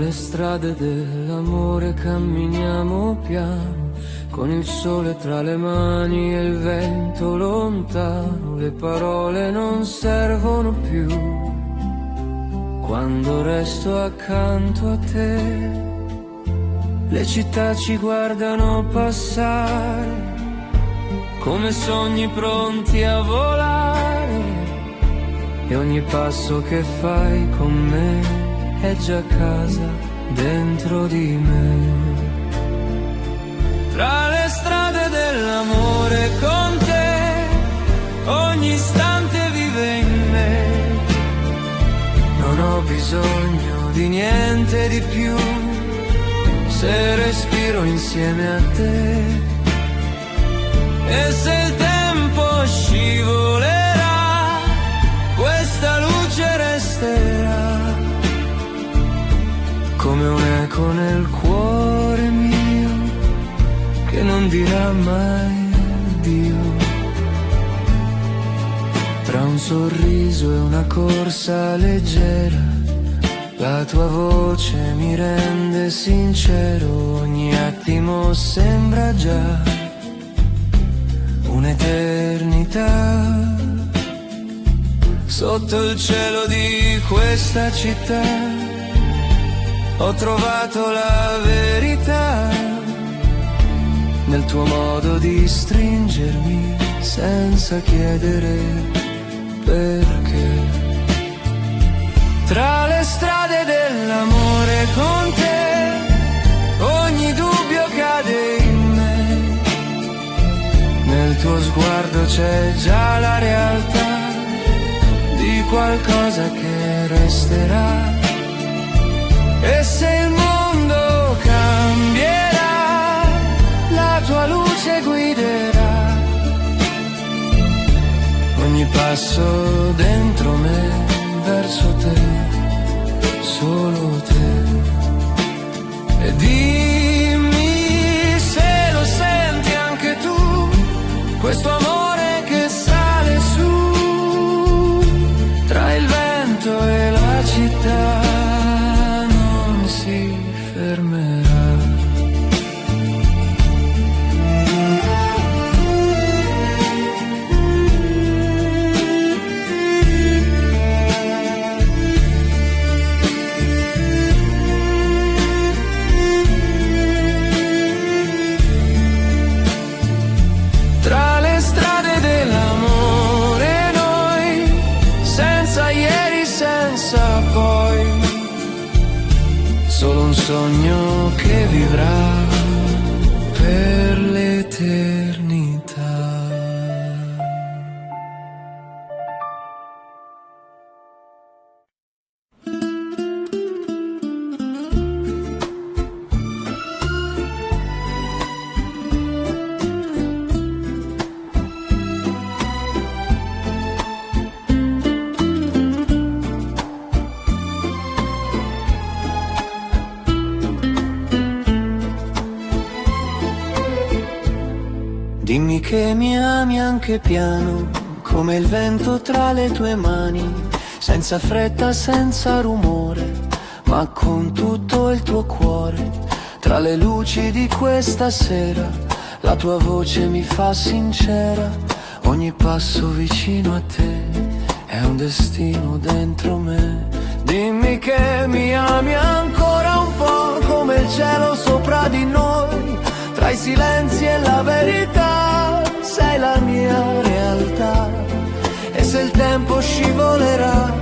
le strade dell'amore camminiamo piano, con il sole tra le mani e il vento lontano. Le parole non servono più quando resto accanto a te. Le città ci guardano passare come sogni pronti a volare, e ogni passo che fai con me è già casa dentro di me. Tra le strade dell'amore con te, ogni istante vive in me. Non ho bisogno di niente di più se respiro insieme a te. E se il tempo scivolerà, questa luce resterà come un'eco nel cuore mio che non dirà mai addio. Tra un sorriso e una corsa leggera, la tua voce mi rende sincero. Ogni attimo sembra già un'eternità. Sotto il cielo di questa città ho trovato la verità, nel tuo modo di stringermi senza chiedere perché. Tra le strade dell'amore con te, ogni dubbio cade in me. Nel tuo sguardo c'è già la realtà di qualcosa che resterà. E se il mondo cambierà, la tua luce guiderà ogni passo dentro me, verso te, solo te. E dimmi se lo senti anche tu, questo amore che sale su, tra il vento e la città non si fermerà. Tra le strade dell'amore noi, senza ieri, senza poi, solo un sogno che vivrà per l'eternità. Dimmi che mi ami anche piano, come il vento tra le tue mani, senza fretta, senza rumore, ma con tutto il tuo cuore. Tra le luci di questa sera, la tua voce mi fa sincera. Ogni passo vicino a te è un destino dentro me. Dimmi che mi ami ancora un po', come il cielo sopra di noi. Tra i silenzi e la verità sei la mia realtà. E se il tempo scivolerà,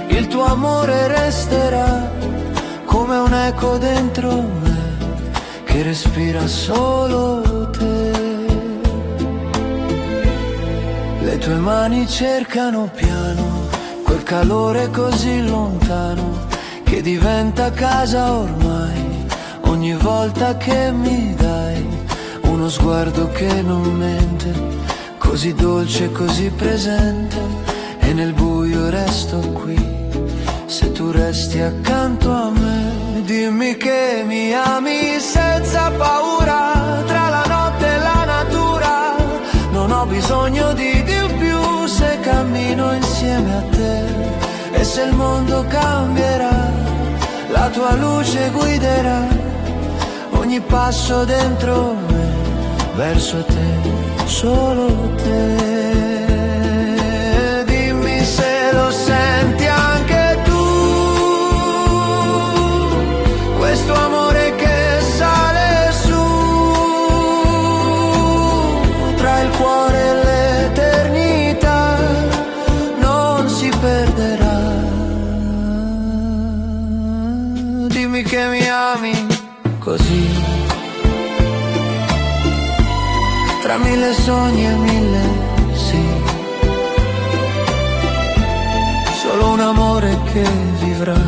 il tuo amore resterà come un'eco dentro me che respira solo te. Le tue mani cercano piano quel calore così lontano che diventa casa ormai. Ogni volta che mi dai uno sguardo che non mente, così dolce, così presente, e nel buio resto qui, se tu resti accanto a me. Dimmi che mi ami senza paura, tra la notte e la natura. Non ho bisogno di più se cammino insieme a te. E se il mondo cambierà, la tua luce guiderà ogni passo dentro me, verso te, solo te. Dimmi se lo senti anche tu, questo amore che sale su tra il cuore e l'eternità, non si perderà. Dimmi che mi ami così, tra mille sogni e mille sì, solo un amore che vivrà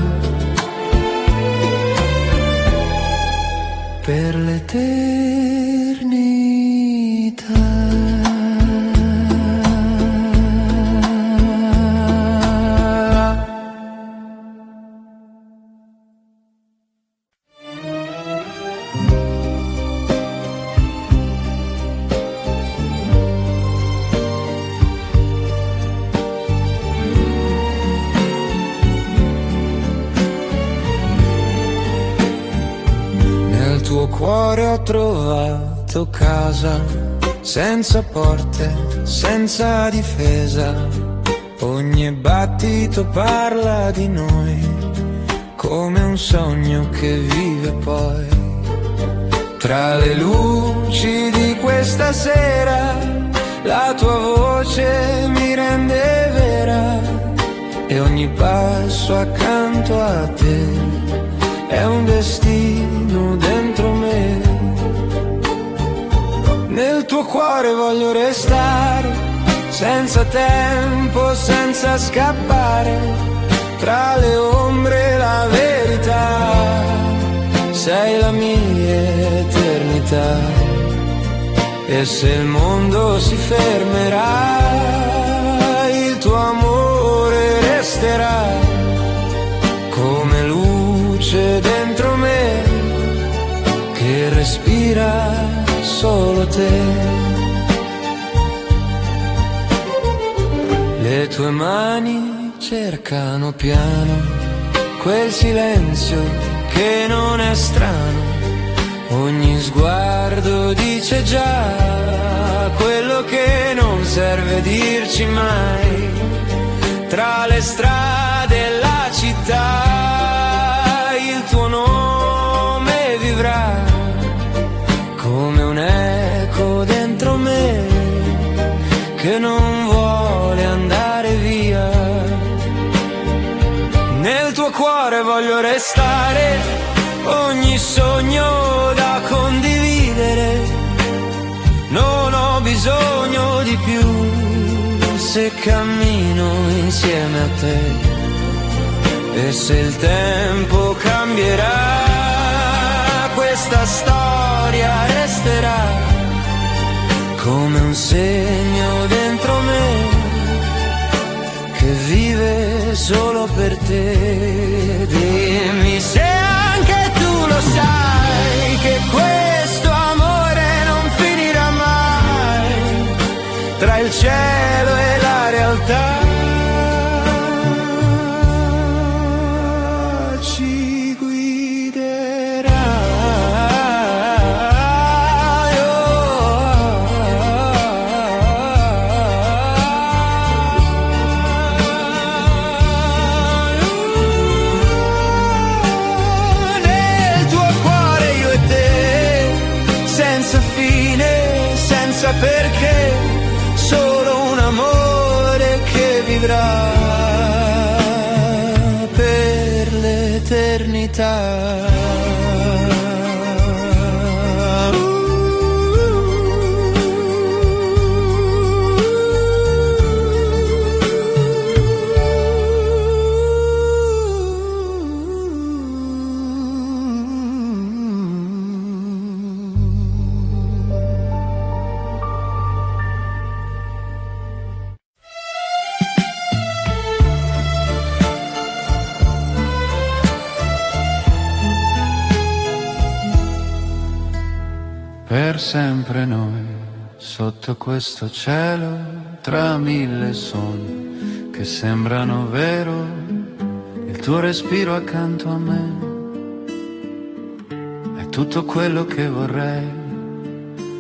per l'eternità. Cuore ho trovato casa, senza porte, senza difesa. Ogni battito parla di noi, come un sogno che vive poi. Tra le luci di questa sera, la tua voce mi rende vera, e ogni passo accanto a te è un destino dentro me. Nel tuo cuore voglio restare, senza tempo, senza scappare, tra le ombre e la verità. Sei la mia eternità, e se il mondo si fermerà, il tuo amore resterà come luce dentro me, che respira solo te. Le tue mani cercano piano quel silenzio che non è strano, ogni sguardo dice già quello che non serve dirci mai. Tra le strade e la città il tuo nome vivrà come un eco dentro me che non vuole andare via. Nel tuo cuore voglio restare, ogni sogno da condividere. Non ho bisogno di più se cammino insieme a te, e se il tempo cambierà, questa storia resterà come un segno dentro me che vive solo per te. Dimmi se anche tu lo sai che questo amore non finirà mai, tra il cielo e la realtà. Perché solo un amore che vivrà per l'eternità. Per sempre noi, sotto questo cielo, tra mille sogni che sembrano vero, il tuo respiro accanto a me, tutto quello che vorrei.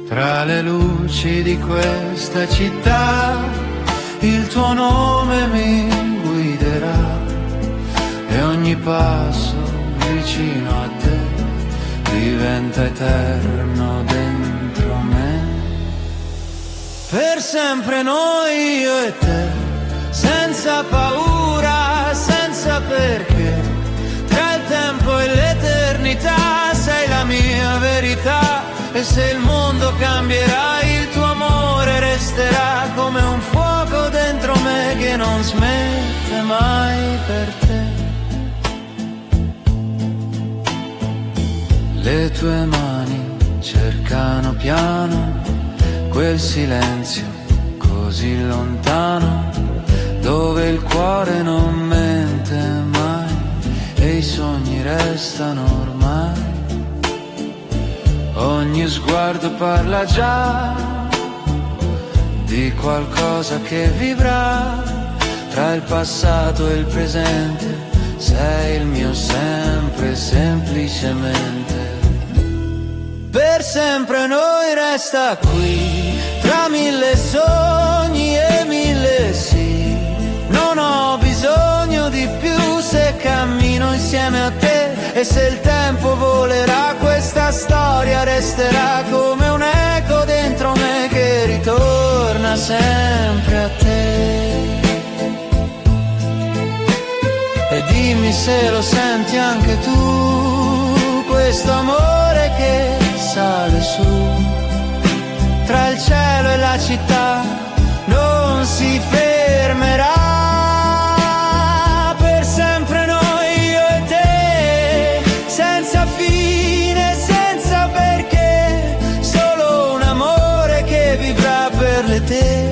Tra le luci di questa città il tuo nome mi guiderà e ogni passo vicino a te diventa eterno dentro me. Per sempre noi, io e te, senza paura, senza perché, tra il tempo e l'eternità sei la mia verità. E se il mondo cambierà, il tuo amore resterà come un fuoco dentro me che non smette mai per te. Le tue mani cercano piano quel silenzio così lontano, dove il cuore non mente mai e i sogni restano ormai. Ogni sguardo parla già di qualcosa che vivrà tra il passato e il presente. Sei il mio sempre, semplicemente. Per sempre noi resta qui, tra mille sogni e mille sì. Non ho bisogno di più se cammino insieme a te. E se il tempo volerà, questa storia resterà come un eco dentro me che ritorna sempre a te. E dimmi se lo senti anche tu, questo amore che sale su, tra il cielo e la città non si fermerà. Per sempre noi, io e te, senza fine, senza perché, solo un amore che vivrà per l'eternità.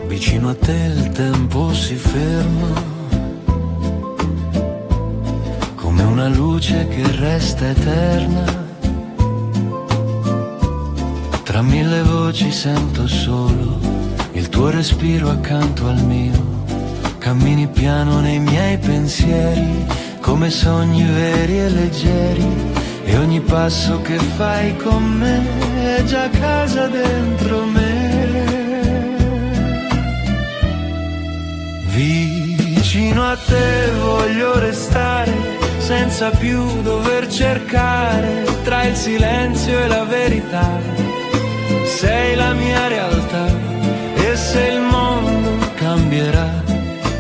Vicino a te il tempo si ferma, come una luce che resta eterna. Tra mille voci sento solo il tuo respiro accanto al mio. Cammini piano nei miei pensieri, come sogni veri e leggeri. E ogni passo che fai con me è già casa dentro me. Vicino a te voglio restare, senza più dover cercare tra il silenzio e la verità. Sei la mia realtà e se il mondo cambierà,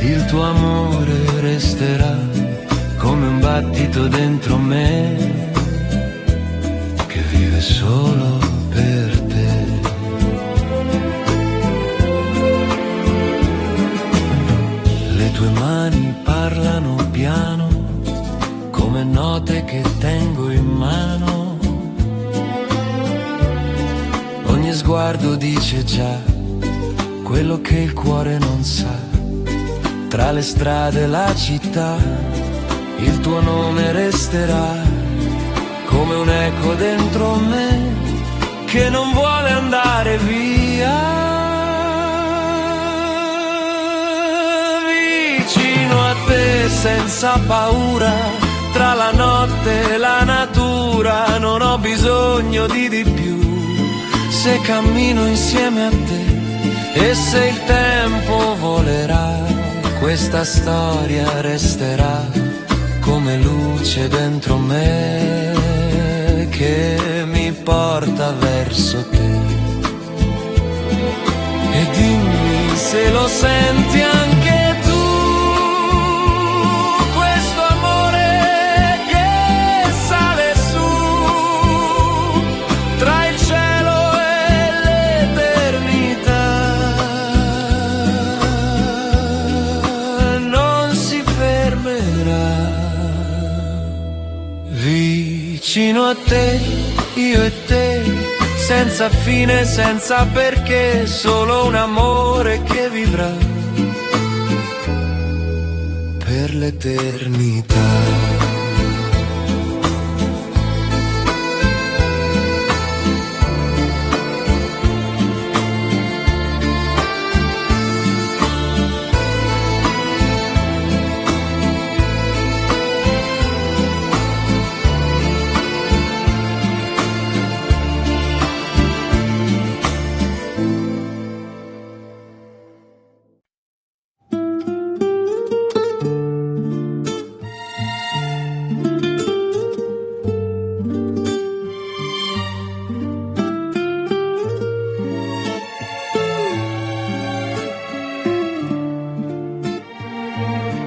il tuo amore resterà come un battito dentro me che vive solo per te. Le tue mani parlano piano, come note che tengo in mano. Ogni sguardo dice già quello che il cuore non sa. Tra le strade e la città, il tuo nome resterà come un eco dentro me che non vuole andare via. Vicino a te senza paura, tra la notte e la natura, non ho bisogno di più se cammino insieme a te. E se il tempo volerà, questa storia resterà come luce dentro me che mi porta verso te. E dimmi se lo senti anche tu, questo amore vicino a te, io e te, senza fine, senza perché, solo un amore che vivrà per l'eternità.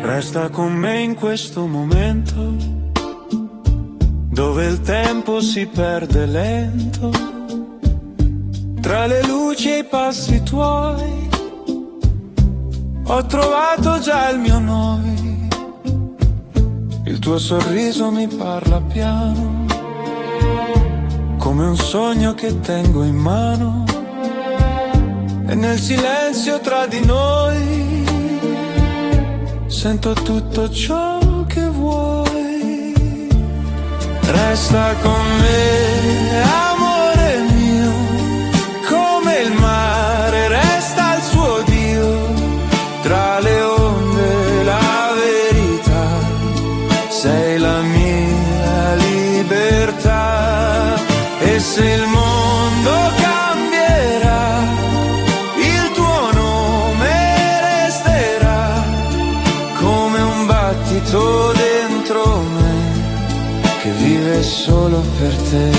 Resta con me in questo momento, dove il tempo si perde lento, tra le luci e i passi tuoi, ho trovato già il mio noi, il tuo sorriso mi parla piano, come un sogno che tengo in mano, e nel silenzio tra di noi sento tutto ciò che vuoi. Resta con me, amore mio, come il mare resta il suo Dio. Tra le onde la verità, sei la mia libertà. E se il mondo cambierà, il tuo nome resterà come un battito dentro me che vive solo per te.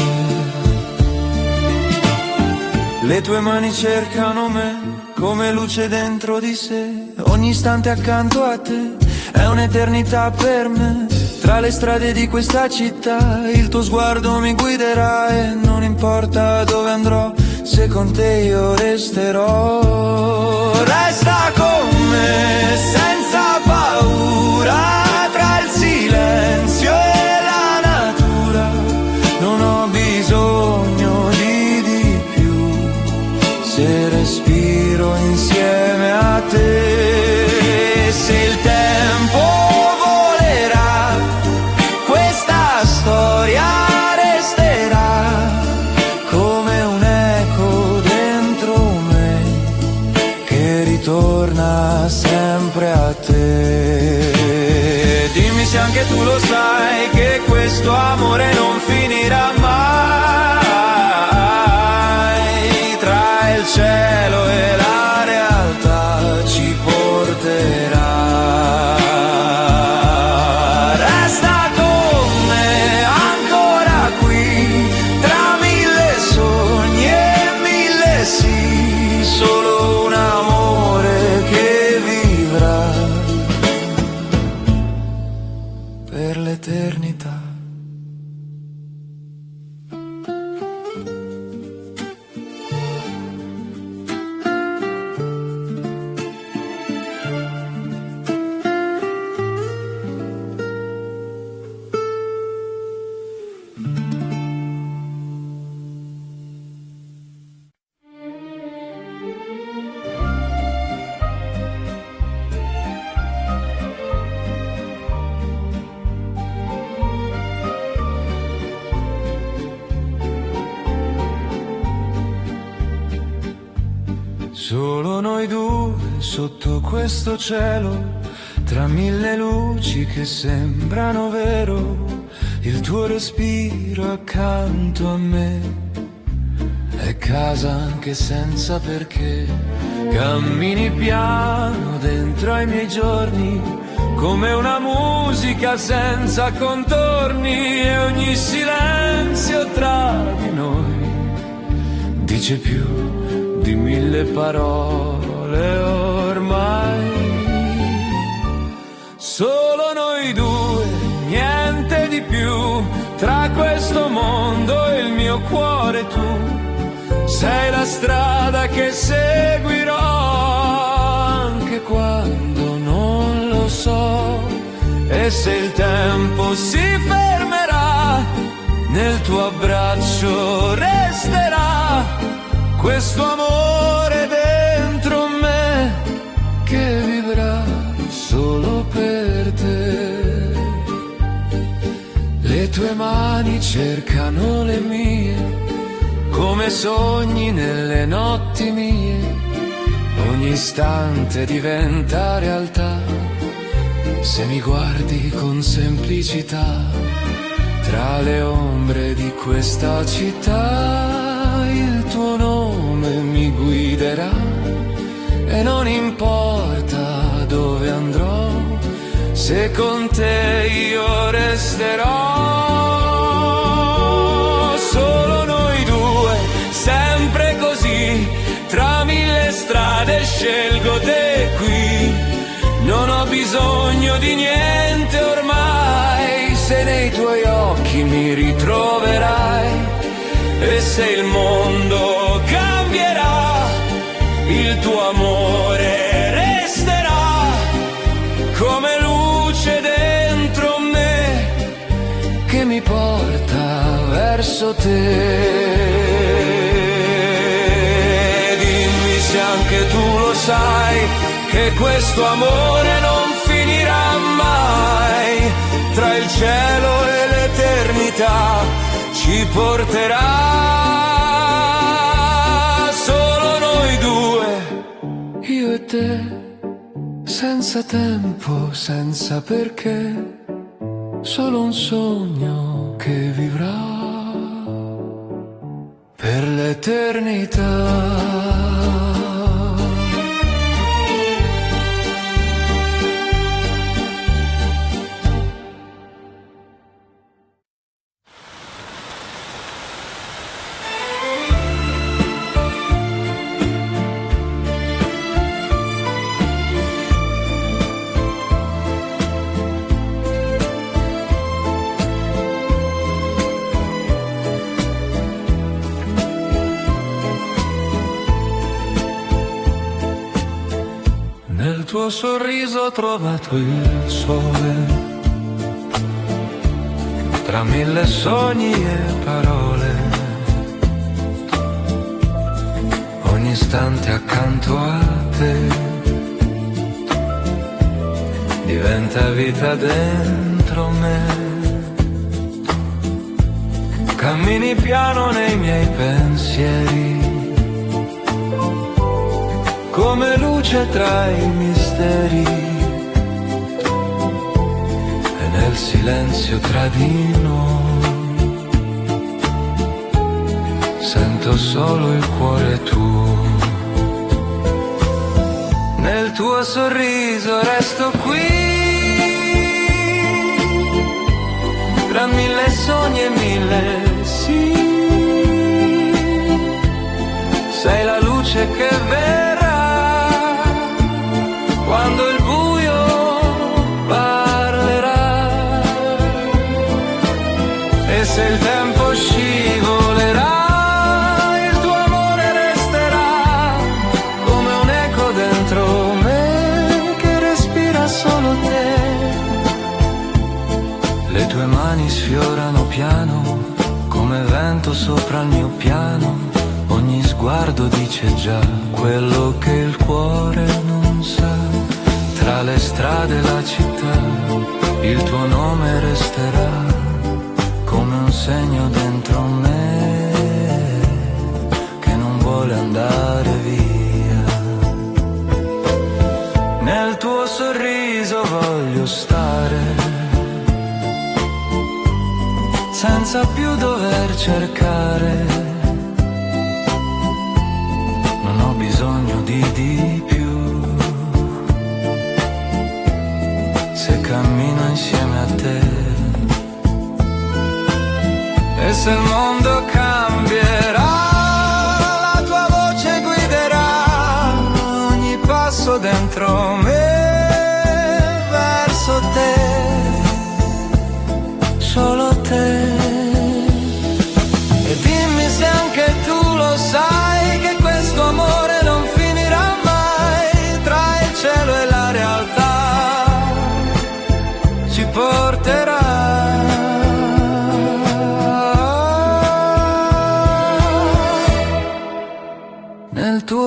Le tue mani cercano me come luce dentro di sé, ogni istante accanto a te è un'eternità per me. Tra le strade di questa città il tuo sguardo mi guiderà e non importa dove andrò, se con te io resterò. Resta con me senza paura, tra il silenzio e la natura. Non ho bisogno di più, se respiro insieme a te. Se il tempo volerà, questa storia resterà come un eco dentro me che ritorna sempre a te. Dimmi se anche tu lo sai che questo amore non finirà mai. Tra il cielo e la realtà ci porterà. Resta con me ancora qui, tra mille sogni e mille sì, solo un amore che vivrà per l'eternità. Solo noi due sotto questo cielo, tra mille luci che sembrano vero, il tuo respiro accanto a me è casa anche senza perché. Cammini piano dentro ai miei giorni, come una musica senza contorni, e ogni silenzio tra di noi dice più di mille parole ormai. Solo noi due, niente di più, tra questo mondo e il mio cuore tu sei la strada che seguirò anche quando non lo so. E se il tempo si fermerà nel tuo abbraccio resterà questo amore dentro me che vivrà solo per te. Le tue mani cercano le mie come sogni nelle notti mie, ogni istante diventa realtà se mi guardi con semplicità. Tra le ombre di questa città il tuo nome mi guiderà e non importa dove andrò, se con te io resterò. Solo noi due, sempre così, tra mille strade scelgo te qui. Non ho bisogno di niente ormai, se nei tuoi occhi mi ritroverai. E se il mondo cambierà, il tuo amore resterà come luce dentro me che mi porta verso te. Dimmi se anche tu lo sai che questo amore non finirà mai, tra il cielo e l'eternità ci porterà. Solo noi due, io e te, senza tempo, senza perché, solo un sogno che vivrà per l'eternità. Nel tuo sorriso ho trovato il sole, tra mille sogni e parole, ogni istante accanto a te diventa vita dentro me. Cammini piano nei miei pensieri, come luce tra i misteri, e nel silenzio tra di noi sento solo il cuore tuo. Nel tuo sorriso resto qui, tra mille sogni e mille sì. Sei la luce che verrà quando il buio parlerà, e se il tempo scivolerà, il tuo amore resterà come un eco dentro me che respira solo te. Le tue mani sfiorano piano come vento sopra il mio piano, ogni sguardo dice già quello che il cuore non sa. Tra le strade e la città il tuo nome resterà come un segno dentro me che non vuole andare via. Nel tuo sorriso voglio stare, senza più dover cercare. Non ho bisogno di più, se cammino insieme a te. E se il mondo cambierà, la tua voce guiderà ogni passo dentro me verso te, solo te. E dimmi se anche tu lo sai che questo amore non finirà mai, tra il cielo e la realtà ci porterà.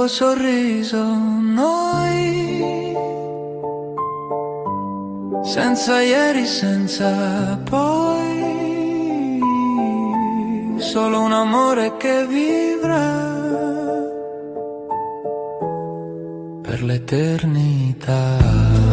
tuo sorriso, noi, senza ieri, senza poi, solo un amore che vivrà per l'eternità.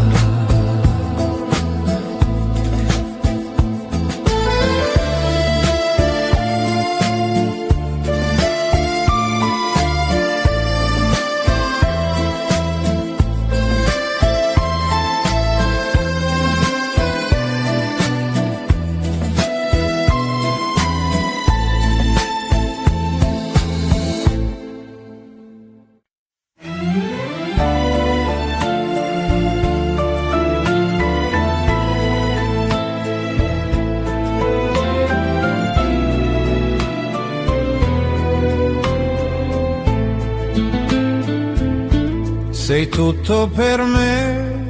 Sei tutto per me,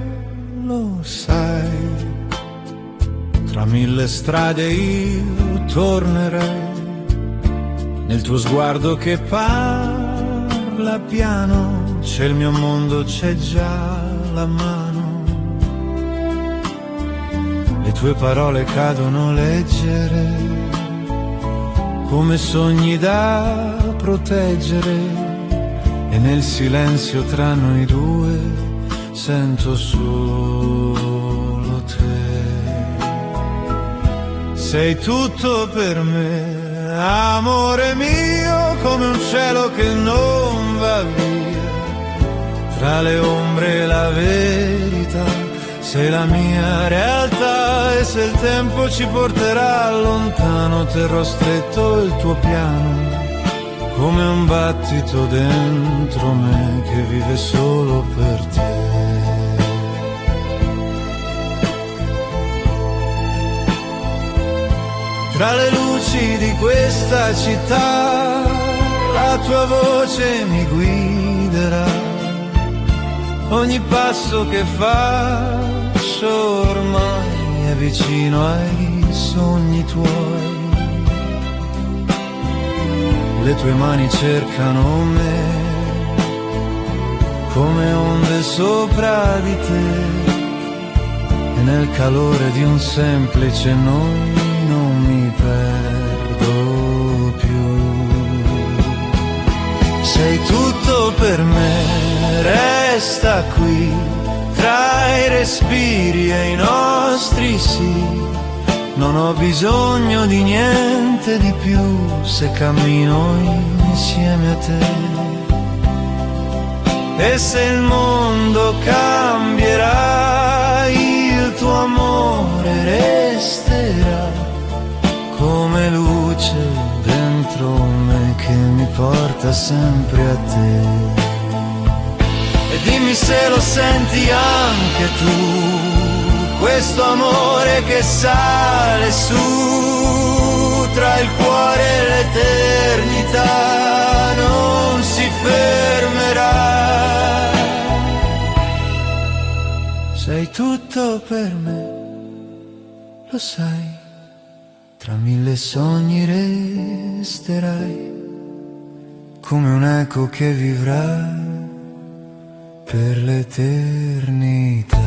lo sai, tra mille strade io tornerei, nel tuo sguardo che parla piano, c'è il mio mondo, c'è già la mano, le tue parole cadono leggere, come sogni da proteggere. E nel silenzio tra noi due sento solo te. Sei tutto per me, amore mio, come un cielo che non va via. Tra le ombre e la verità, sei la mia realtà. E se il tempo ci porterà lontano, terrò stretto il tuo piano, come un battito dentro me che vive solo per te. Tra le luci di questa città, la tua voce mi guiderà. Ogni passo che faccio ormai è vicino ai sogni tuoi. Le tue mani cercano me, come onde sopra di te, e nel calore di un semplice noi non mi perdo più. Sei tutto per me, resta qui, tra i respiri e i nostri sì. Non ho bisogno di niente di più se cammino insieme a te. E se il mondo cambierà, il tuo amore resterà come luce dentro me che mi porta sempre a te. E dimmi se lo senti anche tu, questo amore che sale su tra il cuore e l'eternità, non si fermerà. Sei tutto per me, lo sai, tra mille sogni resterai, come un eco che vivrà per l'eternità.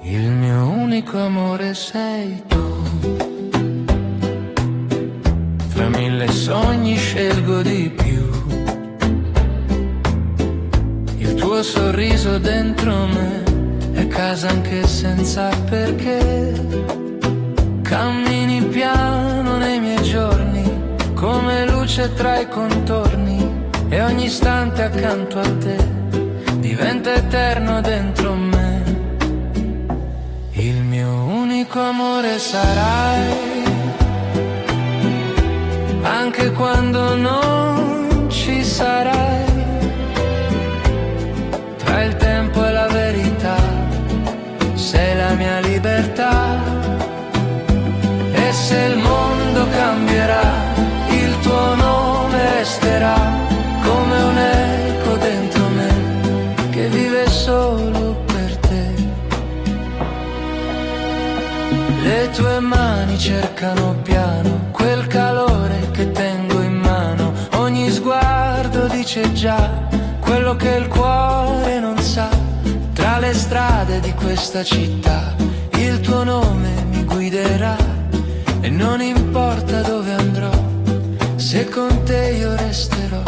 Il mio unico amore sei tu, tra mille sogni scelgo di più, il tuo sorriso dentro me è casa anche senza perché, cammini piano nei miei giorni, come luce tra i contorni, e ogni istante accanto a te diventa eterno dentro me. unico amore sarai, anche quando non ci sarai. Tra il tempo e la verità sei la mia libertà. E se il mondo cambierà, il tuo nome resterà come un eco dentro me che vive solo per te. Le tue mani cercano piano quel calore che tengo in mano. Ogni sguardo dice già quello che il cuore non sa. Tra le strade di questa città il tuo nome mi guiderà. E non importa dove andrò, se con te io resterò.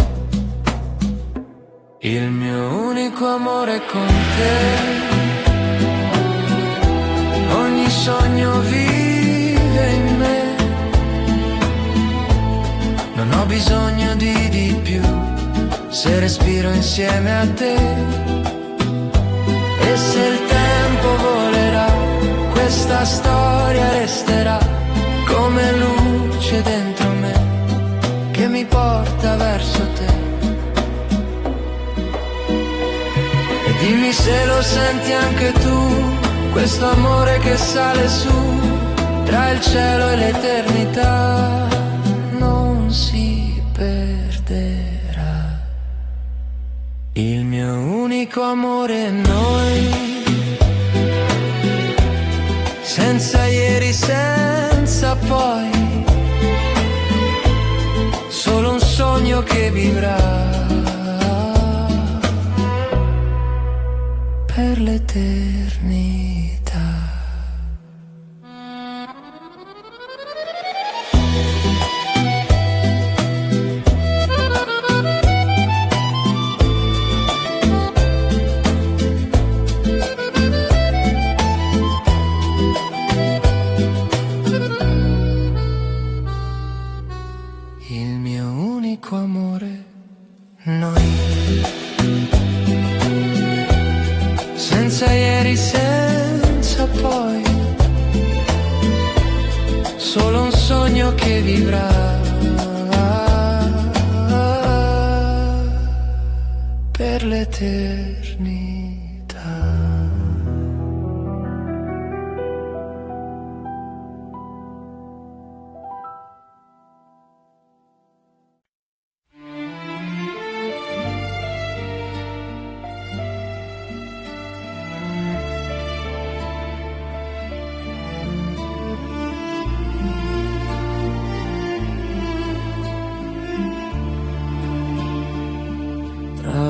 Il mio unico amore è con te. Ogni sogno vive in me. Non ho bisogno di più, se respiro insieme a te. E se il tempo volerà, questa storia resterà come luce dentro me che mi porta verso te. E dimmi se lo senti anche tu, questo amore che sale su tra il cielo e l'eternità non si perderà. Il mio unico amore è noi, senza ieri, senza poi, solo un sogno che vivrà per l'eternità. Amore, noi, senza ieri, senza poi, solo un sogno che vivrà per l'eternità.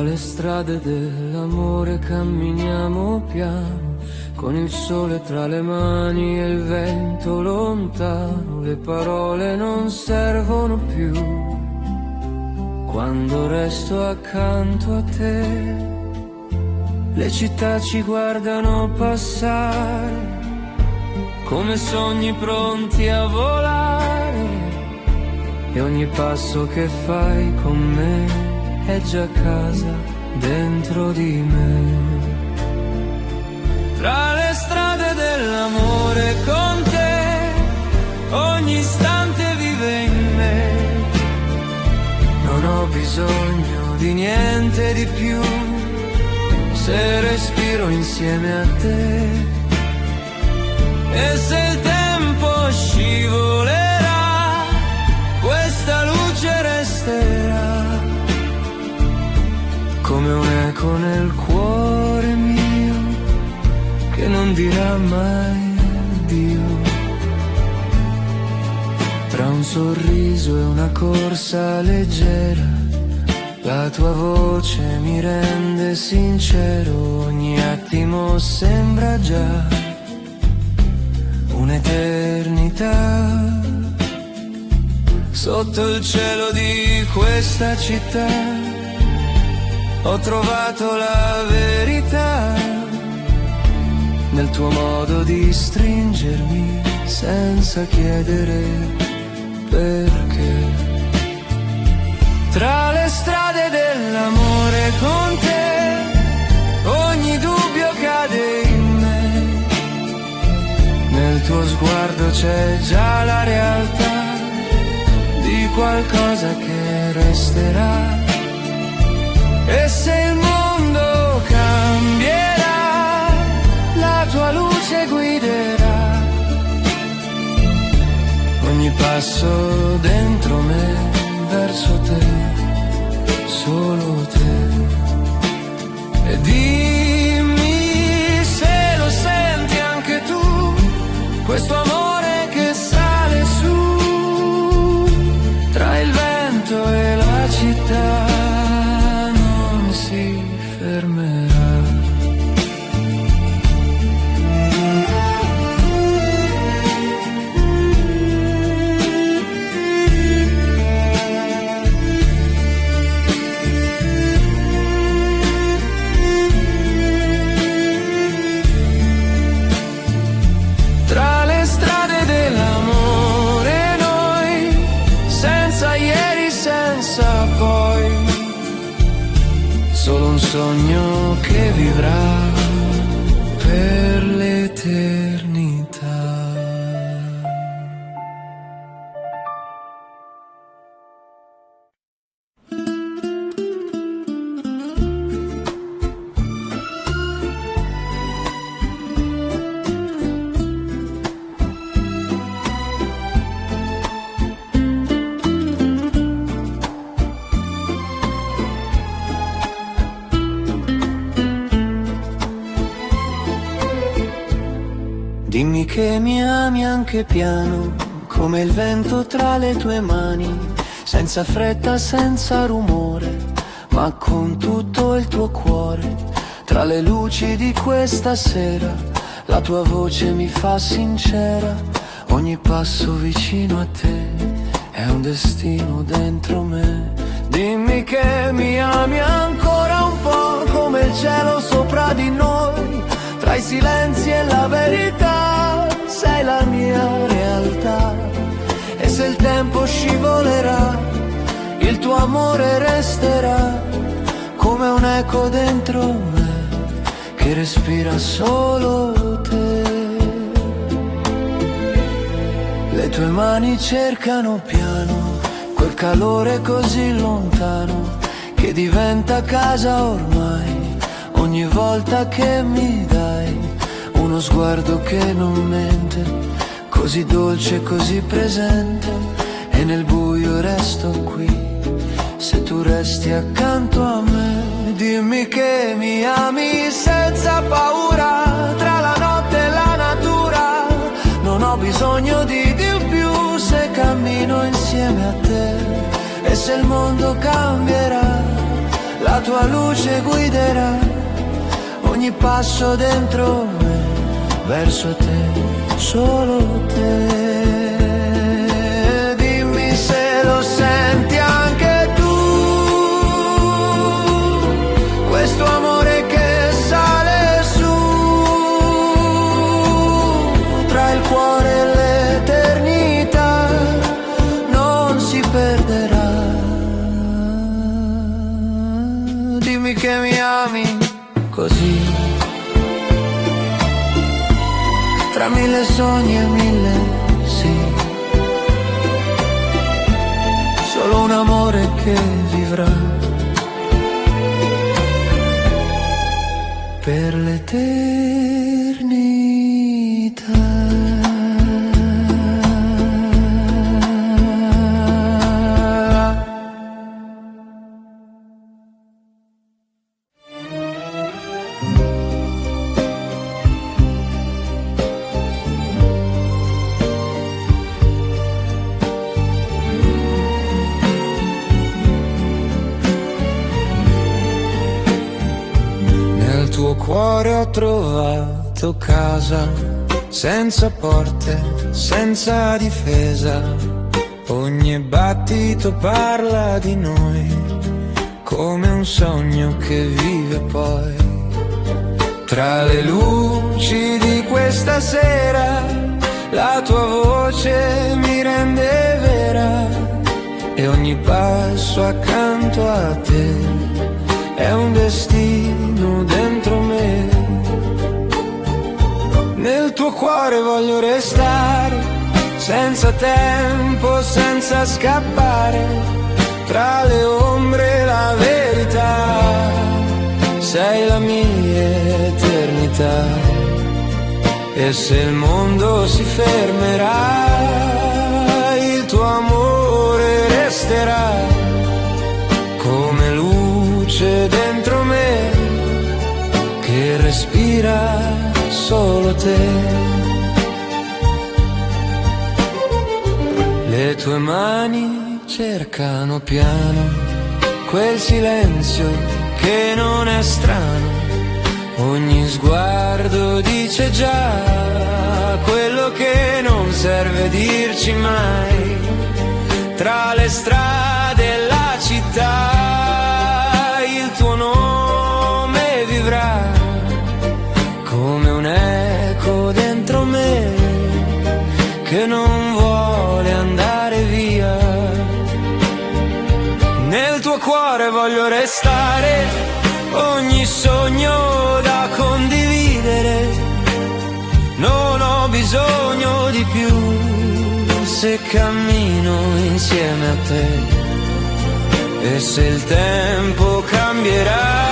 Le strade dell'amore camminiamo piano, con il sole tra le mani e il vento lontano. Le parole non servono più quando resto accanto a te. Le città ci guardano passare come sogni pronti a volare, e ogni passo che fai con me è già casa dentro di me. Tra le strade dell'amore con te, ogni istante vive in me. Non ho bisogno di niente di più, se respiro insieme a te. E se il tempo scivolerà, questa luce resterà come un eco nel cuore mio che non dirà mai addio. Tra un sorriso e una corsa leggera, la tua voce mi rende sincero. Ogni attimo sembra già un'eternità. Sotto il cielo di questa città ho trovato la verità, nel tuo modo di stringermi senza chiedere perché. Tra le strade dell'amore con te, ogni dubbio cade in me. Nel tuo c'è già la realtà di qualcosa che resterà. E se il mondo cambierà, la tua luce guiderà ogni passo dentro me, verso te, solo te. E dimmi se lo senti anche tu, questo amore che sale su, tra il vento e la città non si fermerà. Solo un sogno che vivrà per l'eternità. Dimmi che mi ami anche piano, come il vento tra le tue mani, senza fretta, senza rumore, ma con tutto il tuo cuore. Tra le luci di questa sera, la tua voce mi fa sincera, ogni passo vicino a te è un destino dentro me. Dimmi che mi ami ancora un po', come il cielo sopra di noi, tra i silenzi e la verità, sei la mia realtà. E se il tempo scivolerà, il tuo amore resterà, come un eco dentro me, che respira solo te. Le tue mani cercano piano, quel calore così lontano, che diventa casa ormai. Ogni volta che mi dai uno sguardo che non mente, così dolce, così presente, e nel buio resto qui, se tu resti accanto a me. Dimmi che mi ami senza paura, tra la notte e la natura, non ho bisogno di più se cammino insieme a te. E se il mondo cambierà, la tua luce guiderà ogni passo dentro me, verso te, solo te. Dimmi se lo senti anche tu, questo amore che sale su, tra il cuore e l'eternità, non si perderà. Dimmi che mi ami così, tra mille sogni e mille sì, solo un amore che vivrà per l'eternità. Cuore ho trovato casa, senza porte, senza difesa. Ogni battito parla di noi, come un sogno che vive poi. Tra le luci di questa sera, la tua voce mi rende vera, e ogni passo accanto a te è un destino dentro me. Nel tuo cuore voglio restare, senza tempo, senza scappare, tra le ombre e la verità, sei la mia eternità. E se il mondo si fermerà, il tuo amore resterà come luce dentro me che respira solo te. Le tue mani cercano piano quel silenzio che non è strano. Ogni sguardo dice già quello che non serve dirci mai. Tra le strade e la città il tuo nome vivrà come un eco dentro me che non vuole andare via. Nel tuo cuore voglio restare, ogni sogno da condividere. Non ho bisogno di più se cammino insieme a te. E se il tempo cambierà,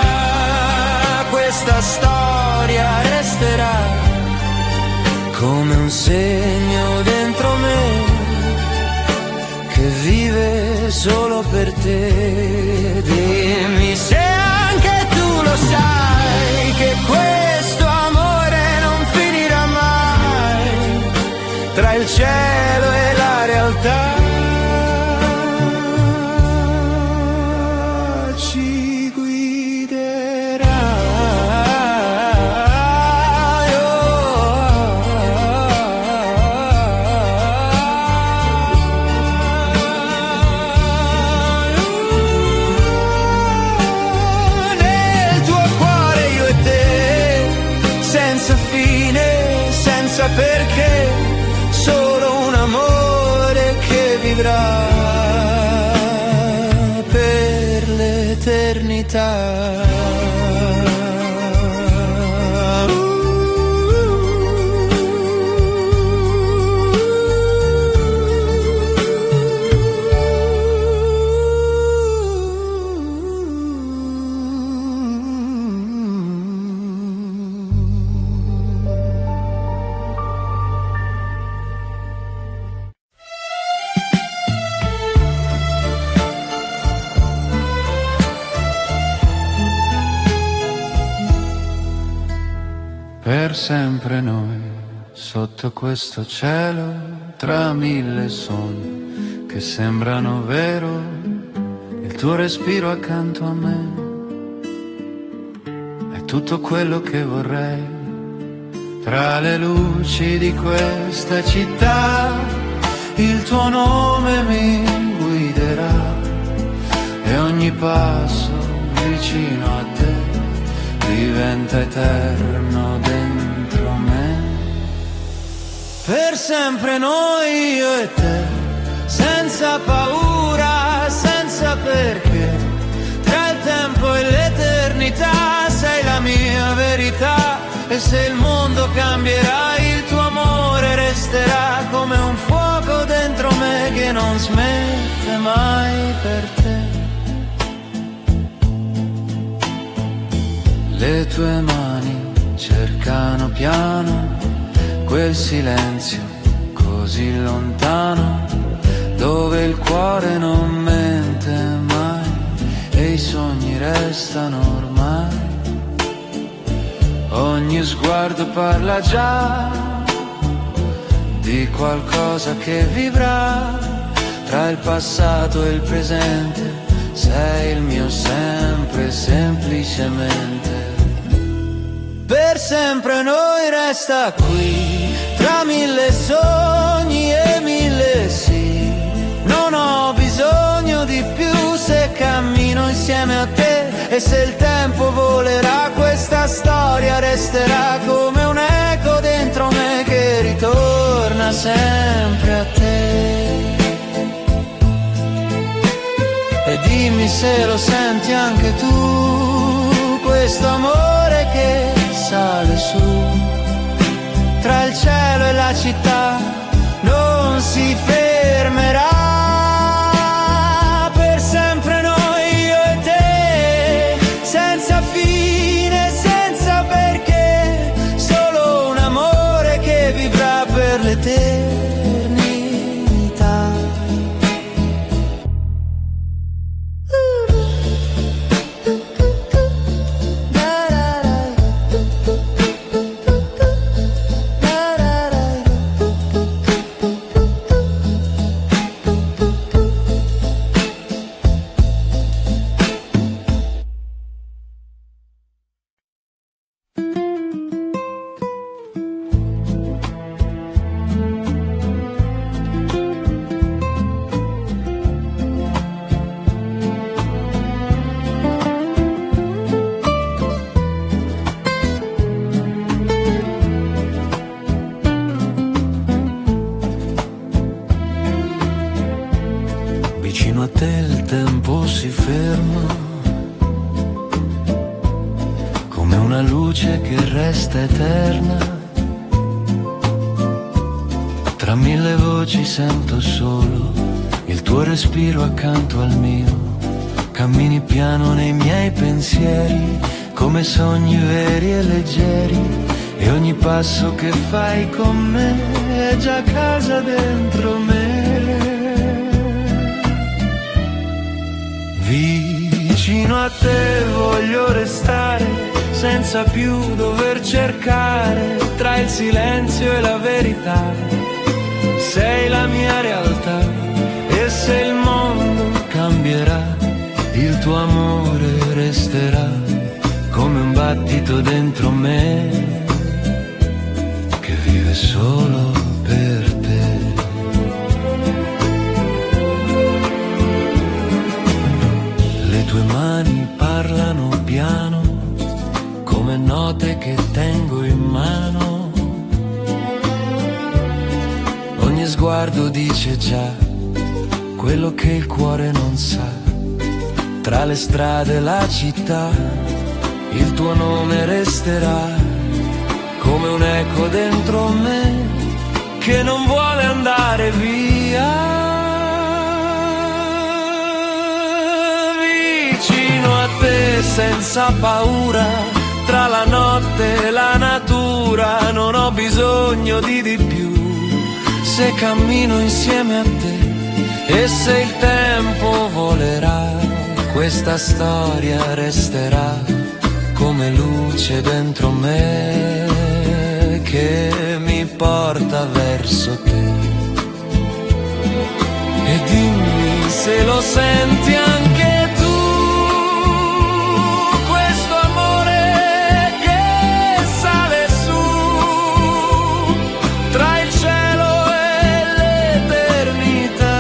questa storia resterà come un segno dentro me che vive solo per te. Dimmi se anche tu lo sai che questo amore non finirà mai, tra il cielo e la realtà ci guiderà. Nel tuo cuore io e te, senza fine, senza perché, solo un amore che vivrà per l'eternità. Per sempre noi, sotto questo cielo, tra mille sogni che sembrano vero, il tuo respiro accanto a me è tutto quello che vorrei. Tra le luci di questa città, il tuo nome mi guiderà e ogni passo vicino a te diventa eterno dentro me. Per sempre noi, io e te, senza paura, senza perché, tra il tempo e l'eternità sei la mia verità. E se il mondo cambierà, il tuo amore resterà come un fuoco dentro me che non smette mai per te. Le tue mani cercano piano quel silenzio così lontano, dove il cuore non mente mai e i sogni restano ormai. Ogni sguardo parla già di qualcosa che vivrà, tra il passato e il presente sei il mio sempre, semplicemente. Per sempre noi resta qui, tra mille sogni e mille sì. Non ho bisogno di più se cammino insieme a te. E se il tempo volerà, questa storia resterà come un eco dentro me che ritorna sempre a te. E dimmi se lo senti anche tu, questo amore che sale su, tra il cielo e la città, non non si fermerà. Per sempre noi, io e te, senza fine, senza perché, solo un amore che vivrà per l'eternità. Vicino a te il tempo si ferma, come una luce che resta eterna. Tra mille voci sento solo il tuo respiro accanto al mio. Cammini piano nei miei pensieri, come sogni veri e leggeri. E ogni passo che fai con me è già casa dentro me. Vicino a te voglio restare, senza più dover cercare tra il silenzio e la verità. Sei la mia realtà e se il mondo cambierà, il tuo amore resterà come un battito dentro me che vive solo per te. Le tue mani parlano piano, come note che tengo in mano. Ogni sguardo dice già quello che il cuore non sa. Tra le strade e la città, il tuo nome resterà come un eco dentro me che non vuole andare via. Vicino a te senza paura, tra la notte e la natura, non ho bisogno di più. Se cammino insieme a te e se il tempo volerà, questa storia resterà come luce dentro me che mi porta verso te. E dimmi se lo senti anche tu, questo amore che sale su tra il cielo e l'eternità.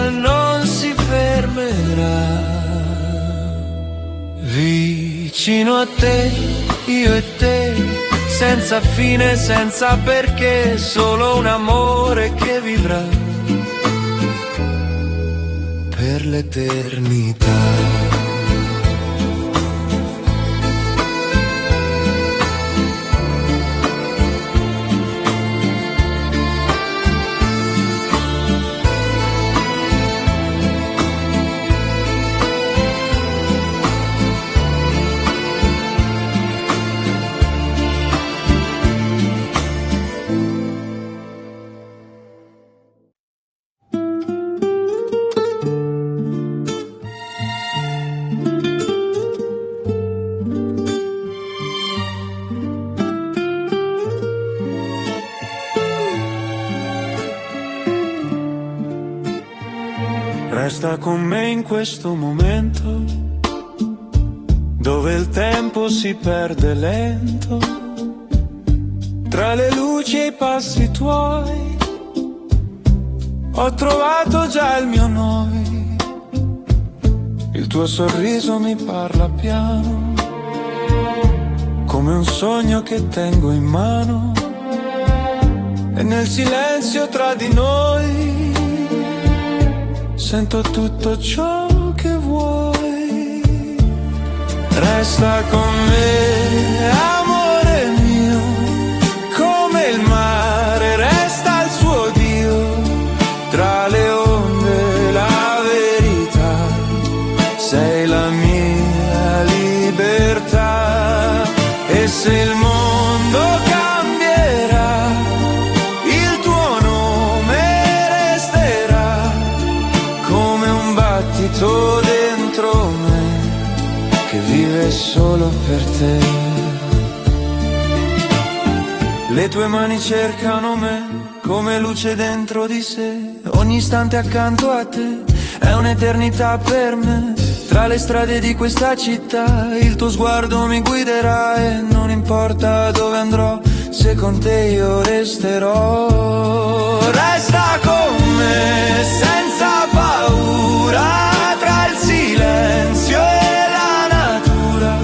Non si fermerà. Vicino a te, io e te, senza fine, senza perché, solo un amore che vivrà per l'eternità. Resta con me in questo momento, dove il tempo si perde lento, tra le luci e i passi tuoi. Ho trovato già il mio noi, il tuo sorriso mi parla piano, come un sogno che tengo in mano. E nel silenzio tra di noi sento tutto ciò che vuoi. Resta con me, amore mio, come solo per te. Le tue mani cercano me come luce dentro di sé, ogni istante accanto a te è un'eternità per me. Tra le strade di questa città il tuo sguardo mi guiderà e non importa dove andrò, se con te io resterò. Resta con me senza paura, tra il silenzio e la natura.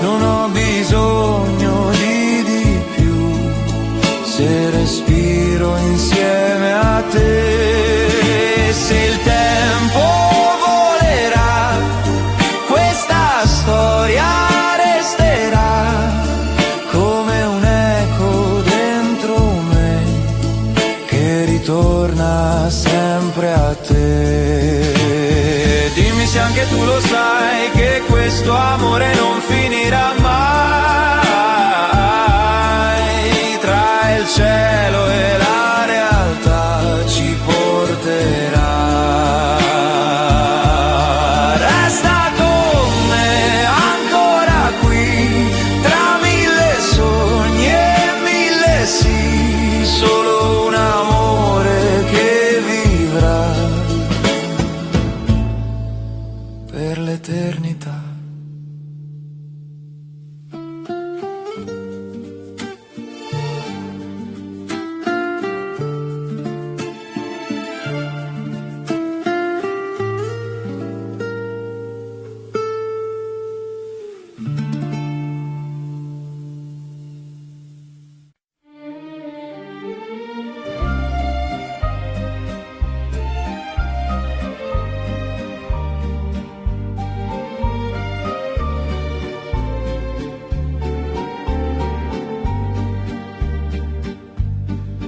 Non ho bisogno di più, se respiro insieme a te. Se il tempo volerà, questa storia resterà come un eco dentro me che ritorna sempre a te. Dimmi se anche tu lo sai che questo amore non finirà mai. Tra il cielo e la realtà ci porterà. Resta con me ancora qui, tra mille sogni e mille sì, solo un amore che vivrà per l'eternità.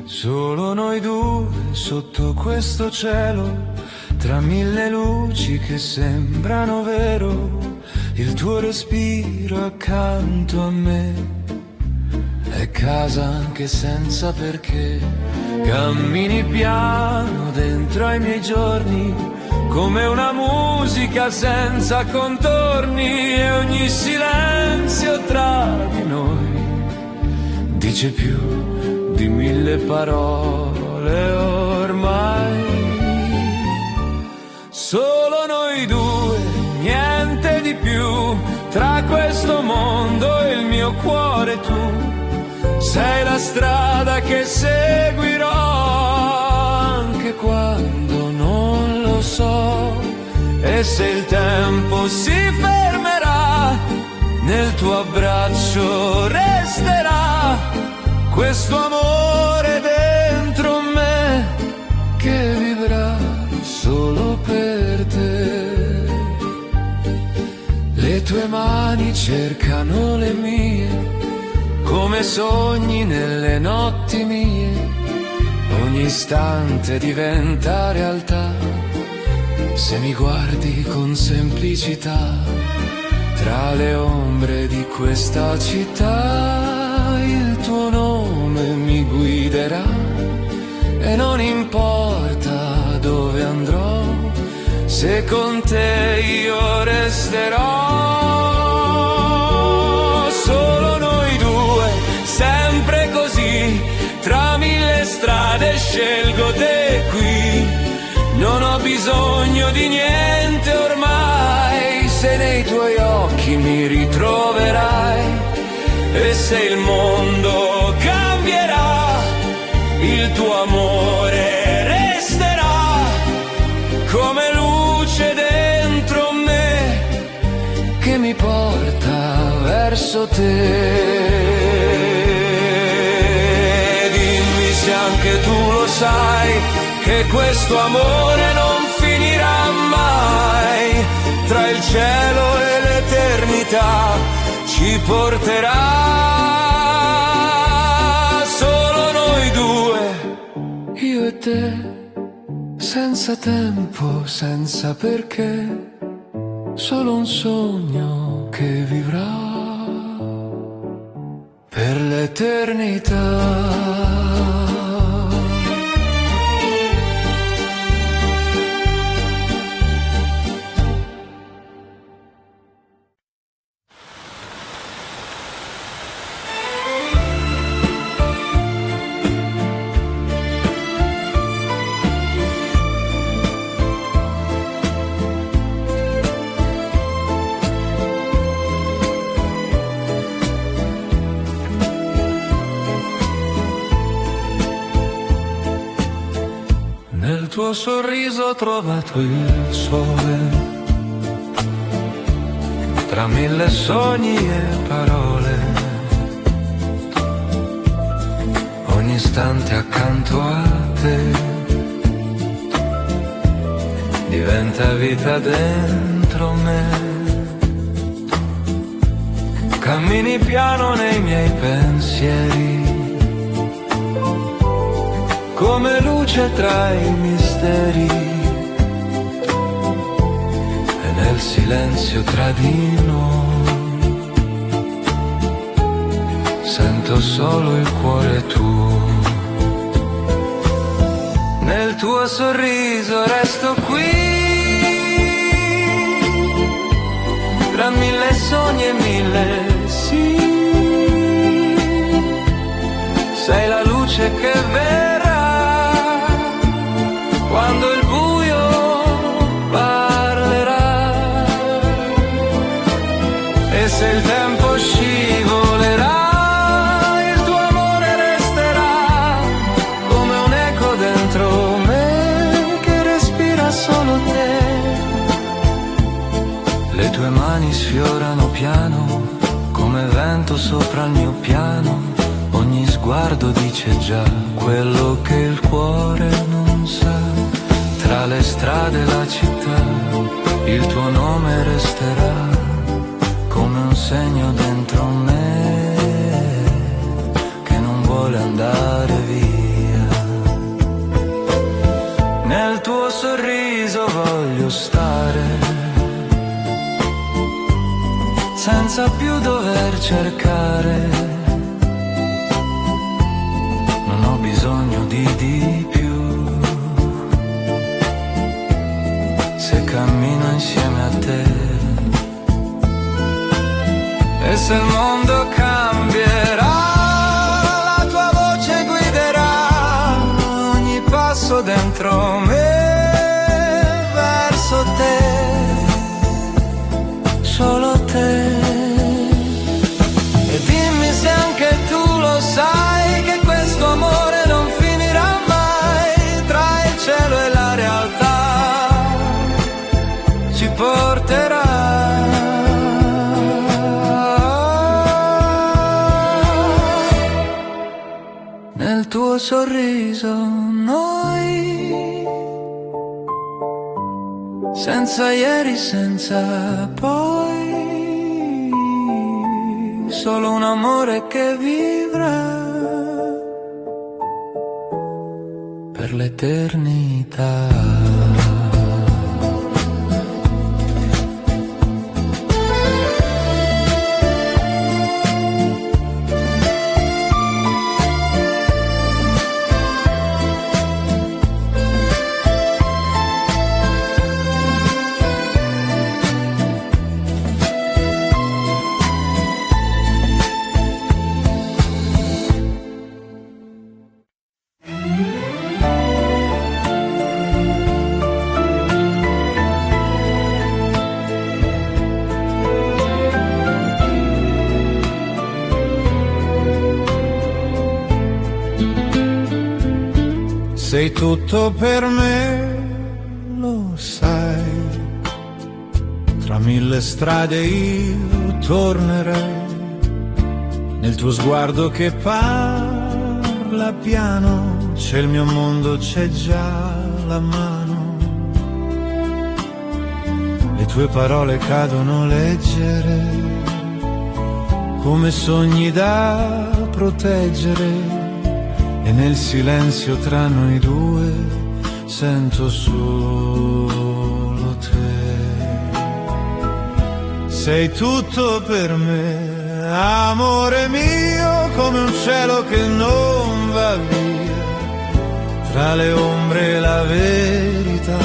Solo noi due sotto questo cielo, tra mille luci che sembrano vero, il tuo respiro accanto a me è casa anche senza perché. Cammini piano dentro ai miei giorni, come una musica senza contorni, e ogni silenzio tra di noi dice più di mille parole ormai. Solo noi due, niente di più, tra questo mondo e il mio cuore tu sei la strada che seguirò anche quando non lo so. E se il tempo si fermerà, nel tuo abbraccio resterà questo amore dentro me che vivrà solo per te. Le tue mani cercano le mie come sogni nelle notti mie, ogni istante diventa realtà se mi guardi con semplicità. Tra le ombre di questa città il tuo nome mi guiderà e non importa dove andrò, se con te io resterò. Solo noi due, sempre così, tra mille strade scelgo te qui. Non ho bisogno di niente ormai, se nei tuoi occhi mi ritroverai. E se il mondo cambierà, il tuo amore resterà come luce dentro me che mi porta verso te. Dimmi se anche tu lo sai che questo amore non finirà mai. Tra il cielo e l'eternità ci porterà. Solo noi due, io e te, senza tempo, senza perché, solo un sogno che vivrà per l'eternità. tuo sorriso ho trovato il sole, tra mille sogni e parole, ogni istante accanto a te diventa vita dentro me. Cammini piano nei miei pensieri, come luce tra i misteri, e nel silenzio tra di noi sento solo il cuore tuo. Nel tuo sorriso resto qui, tra mille sogni e mille sì. Sei la luce che verrà quando il buio parlerà, e se il tempo scivolerà il tuo amore resterà come un eco dentro me che respira solo te. Le tue mani sfiorano piano come vento sopra il mio piano, ogni sguardo dice già quello che il cuore non sa. Tra le strade e la città il tuo nome resterà come un segno dentro me che non vuole andare via. Nel tuo sorriso voglio stare senza più dover cercare, non ho bisogno di più, se cammino insieme a te. E se il mondo cambierà, la tua voce guiderà ogni passo dentro me verso te, solo te. E dimmi se anche tu lo sai che questo amore non finirà mai, tra il cielo e la realtà ci porterà. Nel tuo sorriso noi, senza ieri, senza poi, solo un amore che vivrà per l'eternità. Sei tutto per me, lo sai, tra mille strade io tornerei, nel tuo sguardo che parla piano, c'è il mio mondo, c'è già la mano, le tue parole cadono leggere, come sogni da proteggere. E nel silenzio tra noi due sento solo te. Sei tutto per me, amore mio, come un cielo che non va via. Tra le ombre e la verità,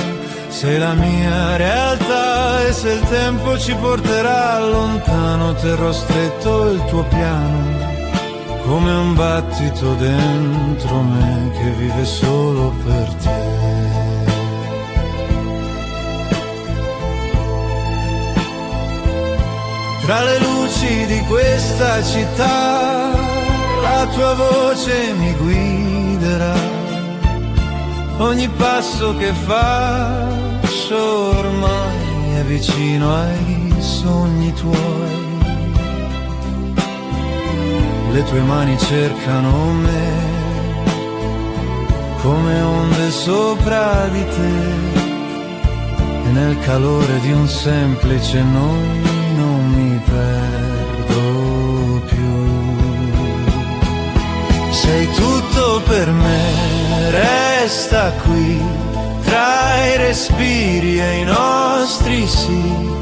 sei la mia realtà. E se il tempo ci porterà lontano, terrò stretto il tuo piano, come un battito dentro me che vive solo per te. Tra le luci di questa città, la tua voce mi guiderà ogni passo che faccio ormai è vicino ai sogni tuoi. Le tue mani cercano me come onde sopra di te, e nel calore di un semplice noi non mi perdo più. Sei tutto per me, resta qui tra i respiri e i nostri sì.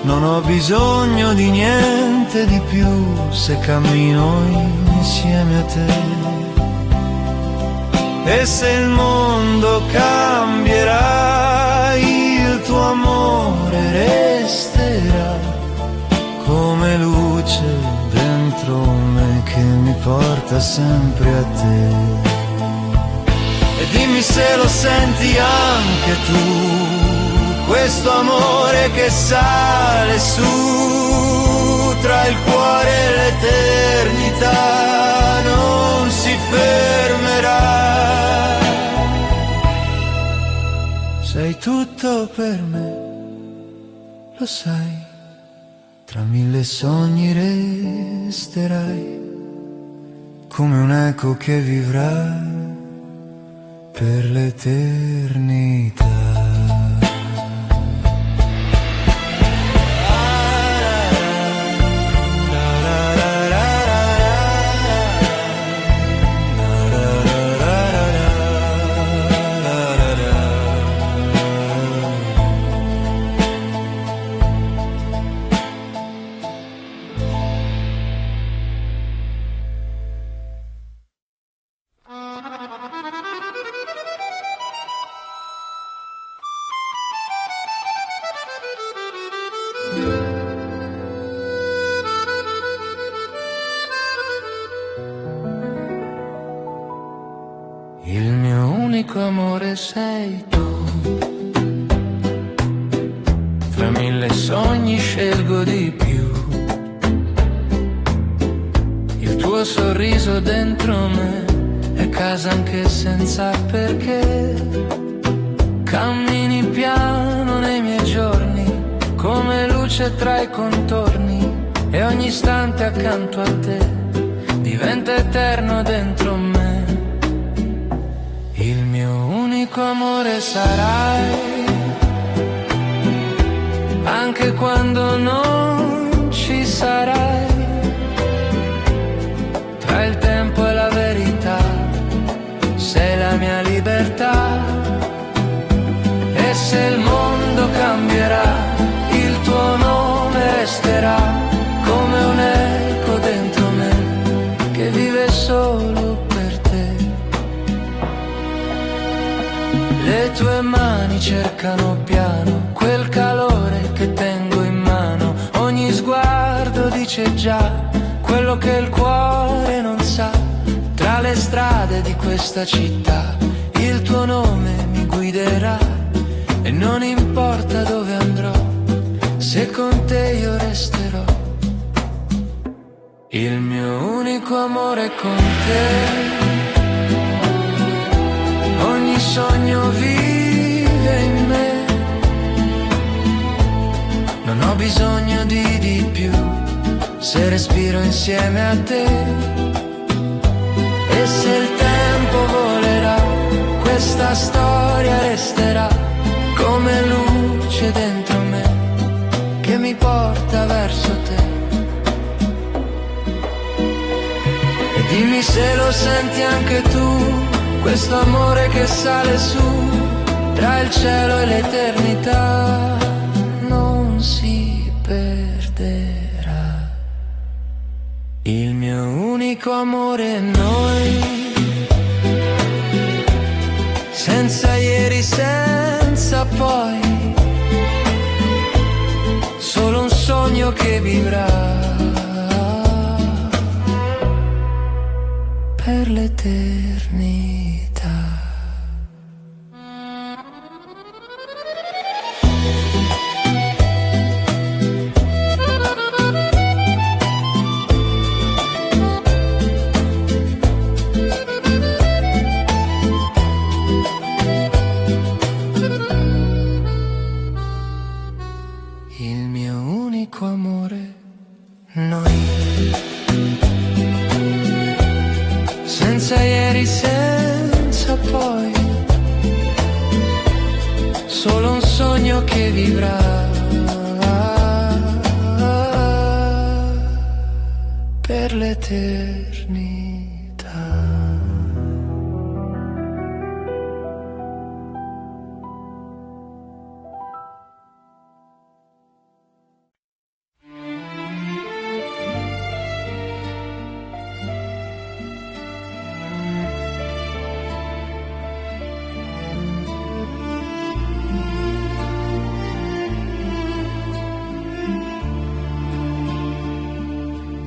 Non ho bisogno di niente di più se cammino insieme a te. E se il mondo cambierà, il tuo amore resterà come luce dentro me che mi porta sempre a te. E dimmi se lo senti anche tu, questo amore che sale su tra il cuore e l'eternità, non si fermerà. Sei tutto per me, lo sai, tra mille sogni resterai come un eco che vivrà per l'eternità. Il mio unico amore sei tu, tra mille sogni scelgo di più, il tuo sorriso dentro me è casa anche senza perché, cammini piano nei miei giorni come luce tra i contorni e ogni istante accanto a te diventa eterno dentro me. Il mio unico amore sarai, anche quando non ci sarai, tra il tempo e la verità, sei la mia libertà. E se il mondo cambierà, il tuo nome resterà come un eco dentro me che vive solo per te. Le tue mani cercano piano quel calore che tengo in mano, ogni sguardo dice già quello che il cuore non sa. Tra le strade di questa città il tuo nome mi guiderà e non importa dove andrò, se con te io resterò. Il mio unico amore è con te, ogni sogno vive in me, non ho bisogno di più se respiro insieme a te. E se il tempo volerà, questa storia resterà come luce dentro me che mi porta verso te. E dimmi se lo senti anche tu, questo amore che sale su tra il cielo e l'eternità non si perderà. Il mio unico amore è noi, senza ieri, senza poi, solo un sogno che vivrà per l'eternità. poi solo un sogno che vivrà per l'eternità.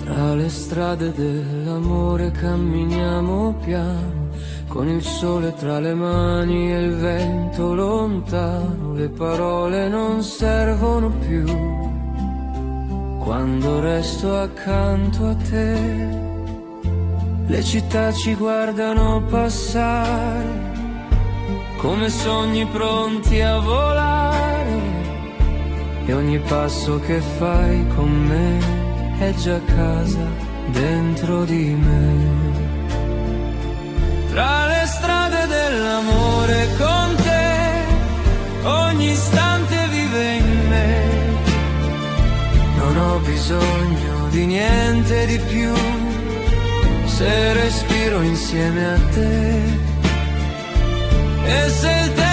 Tra le strade dell'amore camminiamo piano, con il sole tra le mani e il vento lontano. Le parole non servono più quando resto accanto a te. Le città ci guardano passare come sogni pronti a volare, e ogni passo che fai con me è già casa dentro di me. Tra le strade dell'amore con te, ogni istante vive in me. Non ho bisogno di niente di più, se respiro insieme a te. E se il tempo